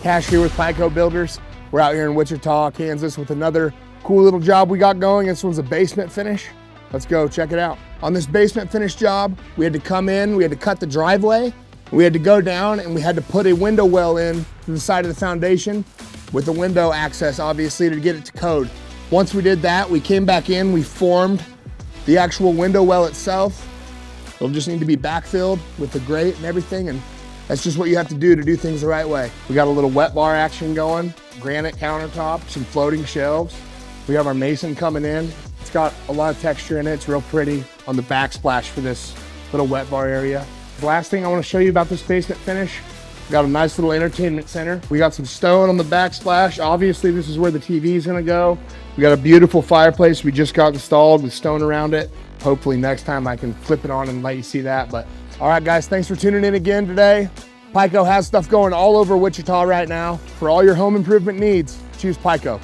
Cash here with PICO Builders. We're out here in Wichita, Kansas with another cool little job we got going. This one's a basement finish. Let's go check it out. On this basement finish job, we had to come in, we had to cut the driveway, we had to go down and we had to put a window well in to the side of the foundation with the window access, obviously, to get it to code. Once we did that, we came back in, we formed the actual window well itself. It'll just need to be backfilled with the grate and everything, and that's just what you have to do things the right way. We got a little wet bar action going, granite countertop, some floating shelves. We have our mason coming in. It's got a lot of texture in it. It's real pretty on the backsplash for this little wet bar area. The last thing I want to show you about this basement finish, we got a nice little entertainment center. We got some stone on the backsplash. Obviously, this is where the TV is gonna go. We got a beautiful fireplace we just got installed with stone around it. Hopefully next time I can flip it on and let you see that. But all right, guys, thanks for tuning in again today. PICO has stuff going all over Wichita right now. For all your home improvement needs, choose PICO.